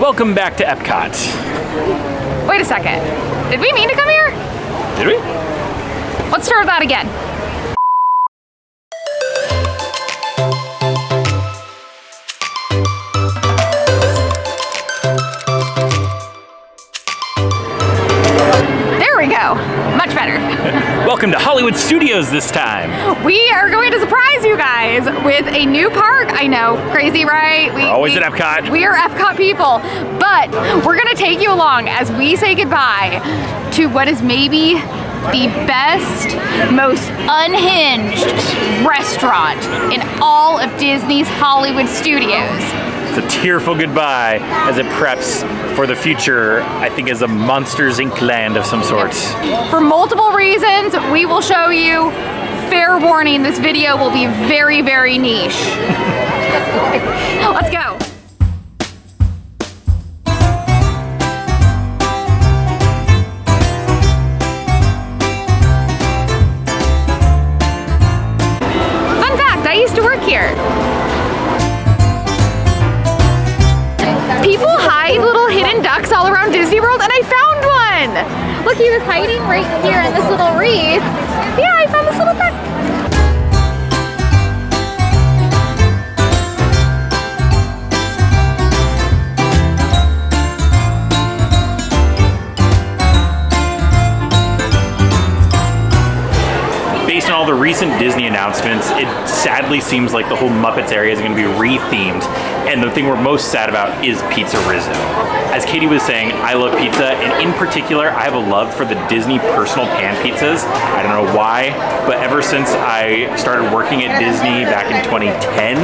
Welcome back to Epcot. Wait a second. Did we mean to come here? Did we? Let's start that again. There we go. Much better. Welcome to Hollywood Studios this time. We are going to surprise you guys with a new park. I know, crazy, right? We're always at Epcot. We are Epcot people, but we're gonna take you along as we say goodbye to what is maybe the best, most unhinged restaurant in all of Disney's Hollywood Studios. It's a tearful goodbye as it preps for the future, I think, as a Monsters Inc. land of some sort. For multiple reasons, we will show you. Fair warning, this video will be very, very niche. Let's go. Fun fact, I used to work here. People hide little hidden ducks all around Disney World, and I found one! Look, he was hiding right here in this little wreath. Yeah, I found this little duck. Based on all the recent Disney announcements, it sadly seems like the whole Muppets area is going to be re-themed. And the thing we're most sad about is PizzeRizzo. As Katie was saying, I love pizza, and in particular, I have a love for the Disney personal pan pizzas. I don't know why, but ever since I started working at Disney back in 2010,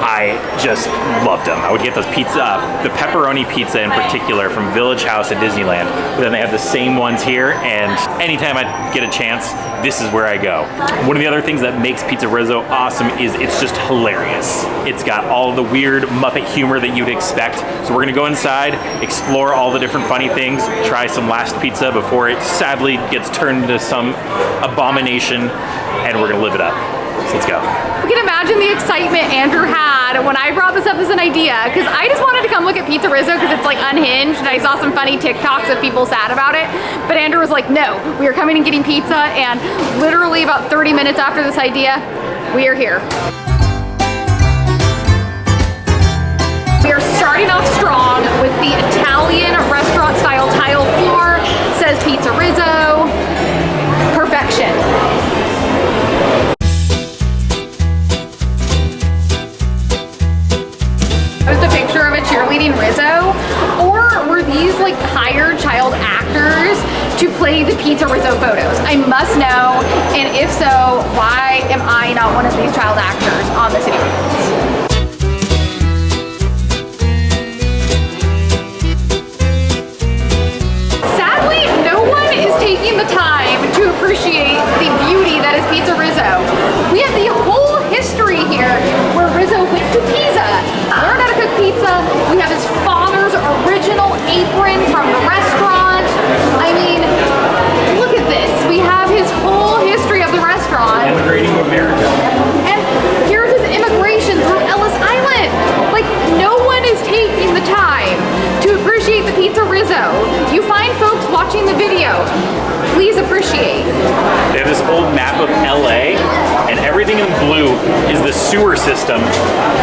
I just loved them. I would get those pizza, the pepperoni pizza in particular from Village House at Disneyland, but then they have the same ones here, and anytime I get a chance, this is where I go. One of the other things that makes PizzeRizzo awesome is it's just hilarious. It's got all the weird Muppet humor that you'd expect. So we're gonna go inside, explore all the different funny things, try some last pizza before it sadly gets turned into some abomination, and we're gonna live it up. So let's go. You can imagine the excitement Andrew had when I brought this up as an idea, because I just wanted to come look at PizzeRizzo because it's like unhinged, and I saw some funny TikToks of people sad about it. But Andrew was like, no, we are coming and getting pizza, and literally about 30 minutes after this idea, we are here. We are starting off strong with the Italian restaurant style tile floor. It says PizzeRizzo. Perfection. Was the picture of a cheerleading Rizzo? Or were these like hired child actors to play the PizzeRizzo photos? I must know, and if so, why am I not one of these child actors on the city roads? Sadly, no one is taking the time to appreciate the beauty that is PizzeRizzo. We have the whole history here where Rizzo went to Pisa, learned how to cook pizza. We have his father's original apron from the restaurant. I mean, look at this. We have his whole history of the restaurant. Immigrating to America. And here's his immigration through Ellis Island. Like, no one is taking the time to appreciate the PizzeRizzo. You find folks watching the video, please appreciate. They have this old map of LA, and everything in blue is the sewer system,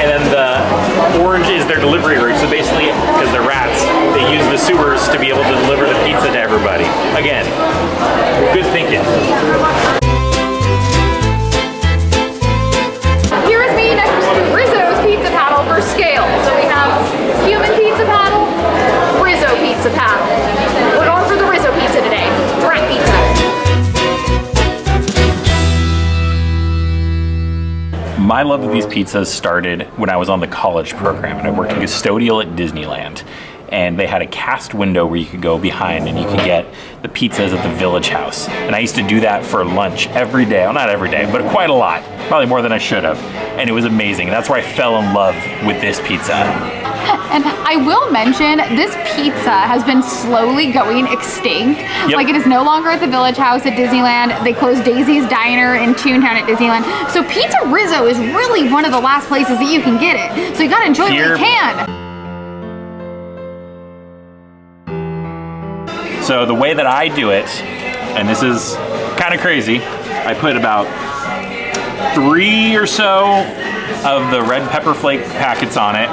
and then the orange is their delivery route. So basically, because they're rats, they use the sewers to be able to deliver the pizza to everybody. Again, good thinking. Here is me next to Rizzo's pizza paddle for scale. So we have human pizza paddle, Rizzo pizza paddle. We're going for the Rizzo pizza today. Rat pizza. My love of these pizzas started when I was on the college program, and I worked custodial at Disneyland. And they had a cast window where you could go behind and you could get the pizzas at the Village House. And I used to do that for lunch every day. Well, not every day, but quite a lot. Probably more than I should have. And it was amazing. That's where I fell in love with this pizza. And I will mention, this pizza has been slowly going extinct. Yep. Like, it is no longer at the Village House at Disneyland. They closed Daisy's Diner in Toontown at Disneyland. So PizzeRizzo is really one of the last places that you can get it. So you gotta enjoy it when you can. So the way that I do it, and this is kind of crazy, I put about 3 or so of the red pepper flake packets on it.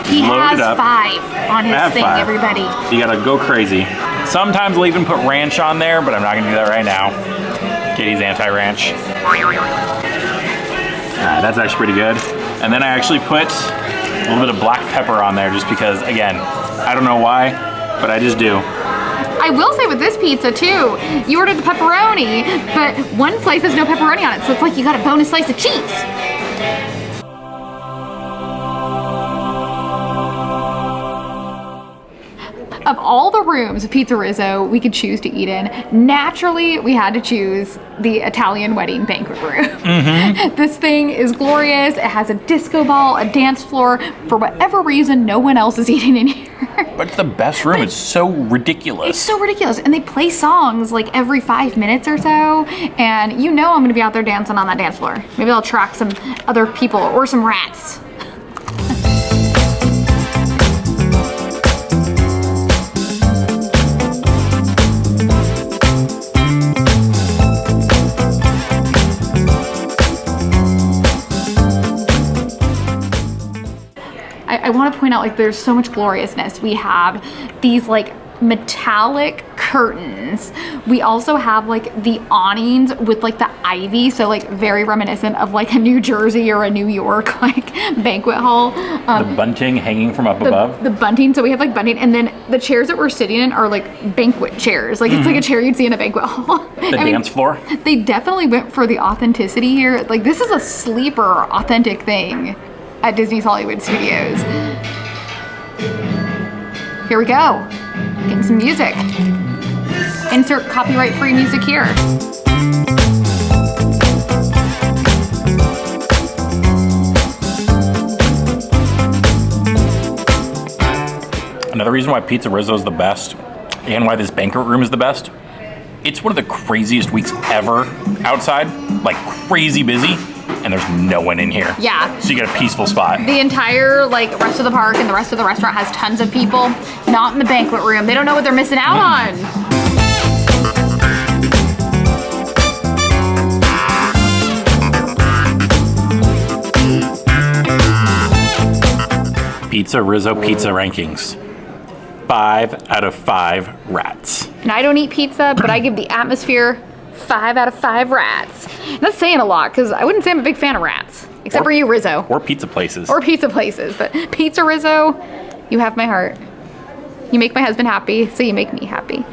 He load has it up. 5 on his thing, 5. everybody. You gotta go crazy. Sometimes I'll even put ranch on there, but I'm not gonna do that right now. Katie's anti-ranch. That's actually pretty good. And then I actually put a little bit of black pepper on there just because, again, I don't know why, but I just do. I will say with this pizza too, you ordered the pepperoni, but one slice has no pepperoni on it, so it's like you got a bonus slice of cheese. Of all the rooms of PizzeRizzo we could choose to eat in, naturally we had to choose the Italian wedding banquet room. Mm-hmm. This thing is glorious. It has a disco ball, a dance floor. For whatever reason, no one else is eating in here. But it's the best room. It's so ridiculous. It's so ridiculous. And they play songs like every 5 minutes or so. And you know I'm gonna be out there dancing on that dance floor. Maybe I'll track some other people or some rats. I want to point out, like, there's so much gloriousness. We have these like metallic curtains. We also have like the awnings with like the ivy, so like very reminiscent of like a New Jersey or a New York like banquet hall. The bunting hanging from up above. The bunting, so we have like bunting, and then the chairs that we're sitting in are like banquet chairs. Like it's like a chair you'd see in a banquet hall. The dance floor. They definitely went for the authenticity here. Like this is a sleeper authentic thing at Disney's Hollywood Studios. Here we go. Getting some music. Insert copyright-free music here. Another reason why PizzeRizzo is the best, and why this banquet room is the best, it's one of the craziest weeks ever outside, like crazy busy, and there's no one in here. Yeah. So you get a peaceful spot. The entire like rest of the park and the rest of the restaurant has tons of people, not in the banquet room. They don't know what they're missing out on. PizzeRizzo pizza rankings. 5 out of 5 rats. And I don't eat pizza, but I give the atmosphere 5 out of 5 rats. And that's saying a lot, because I wouldn't say I'm a big fan of rats. Except for you, Rizzo. Or pizza places. Or pizza places. But PizzeRizzo, you have my heart. You make my husband happy, so you make me happy.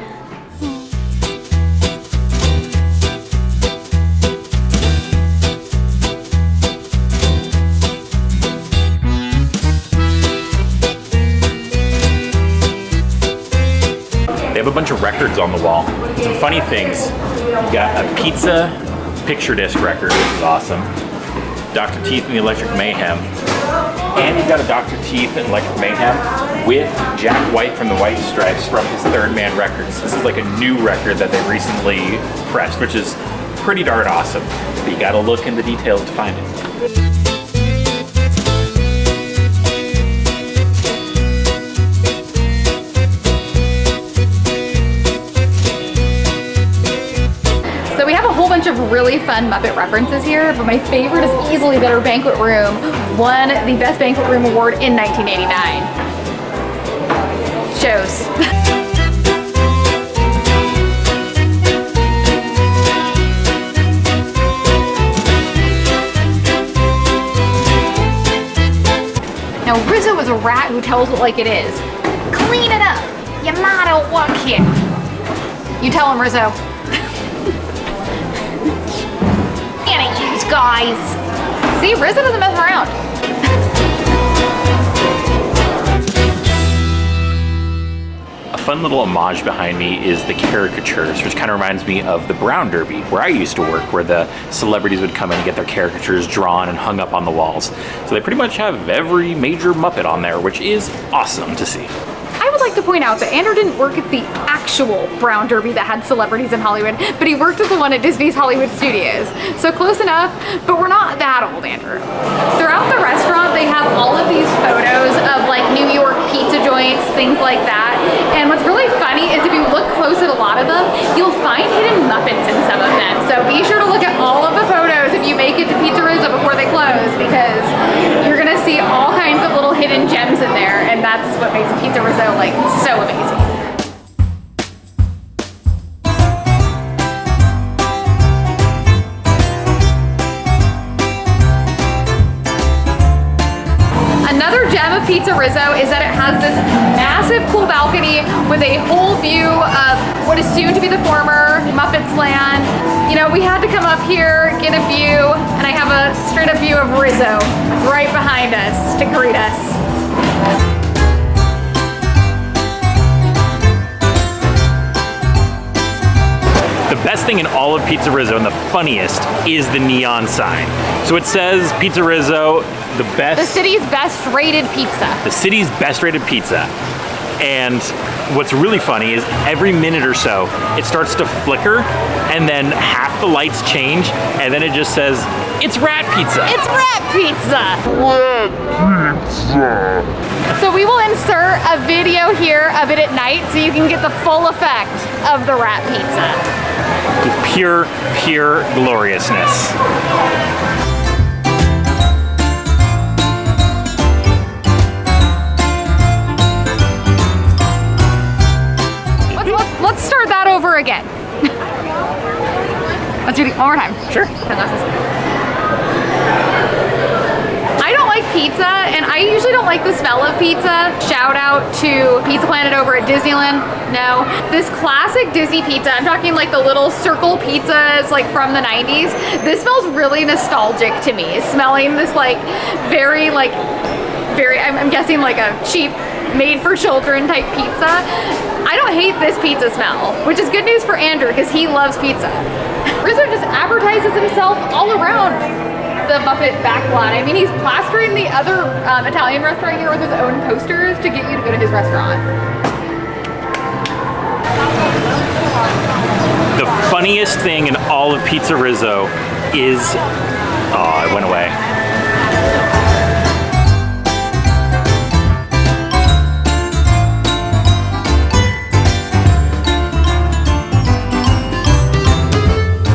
They have a bunch of records on the wall. Some funny things. You got a pizza picture disc record, which is awesome. Dr. Teeth and the Electric Mayhem. And you've got a Dr. Teeth and Electric Mayhem with Jack White from the White Stripes from his Third Man Records. This is like a new record that they recently pressed, which is pretty darn awesome. But you gotta look in the details to find it. So we have a whole bunch of really fun Muppet references here, but my favorite is easily that our banquet room won the Best Banquet Room Award in 1989. Shows. Now Rizzo is a rat who tells it like it is. Clean it up. You might don't work here. You tell him, Rizzo. Guys. See, Rizzo doesn't mess around. A fun little homage behind me is the caricatures, which kind of reminds me of the Brown Derby, where I used to work, where the celebrities would come in and get their caricatures drawn and hung up on the walls. So they pretty much have every major Muppet on there, which is awesome to see. I would like to point out that Andrew didn't work at the actual Brown Derby that had celebrities in Hollywood, but he worked at the one at Disney's Hollywood Studios. So close enough, but we're not that old, Andrew. Throughout the restaurant, they have all of these photos of like New York pizza joints, things like that. And what's really funny is if you look close at a lot of them, you'll find hidden Muppets in some of them. So be sure to look at all of the photos if you make it to PizzeRizzo before they close, because you're gonna see all kinds of little hidden gems in there, and that's what makes PizzeRizzo like so amazing. Another gem of PizzeRizzo is that it has this massive cool balcony with a whole view of what is soon to be the former Muppets land. You know, we had to come up here, get a view, and I have a straight up view of Rizzo right behind us to greet us. The best thing in all of PizzeRizzo and the funniest is the neon sign. So it says PizzeRizzo, the city's best rated pizza. The city's best rated pizza. And what's really funny is every minute or so, it starts to flicker and then half the lights change and then it just says, it's rat pizza. It's rat pizza. Rat pizza. So we will insert a video here of it at night so you can get the full effect of the rat pizza. With pure gloriousness. Let's start that over again. Let's do it one more time. Sure. I don't like pizza, and I usually don't like the smell of pizza. Shout out to Pizza Planet over at Disneyland. No, this classic Disney pizza, I'm talking like the little circle pizzas like from the 90s. This smells really nostalgic to me. Smelling this like very, I'm guessing like a cheap made for children type pizza. I don't hate this pizza smell, which is good news for Andrew because he loves pizza. Rizzo just advertises himself all around the Muppet backlot. I mean, he's plastering the other Italian restaurant here with his own posters to get you to go to his restaurant. The funniest thing in all of PizzeRizzo is, oh, it went away.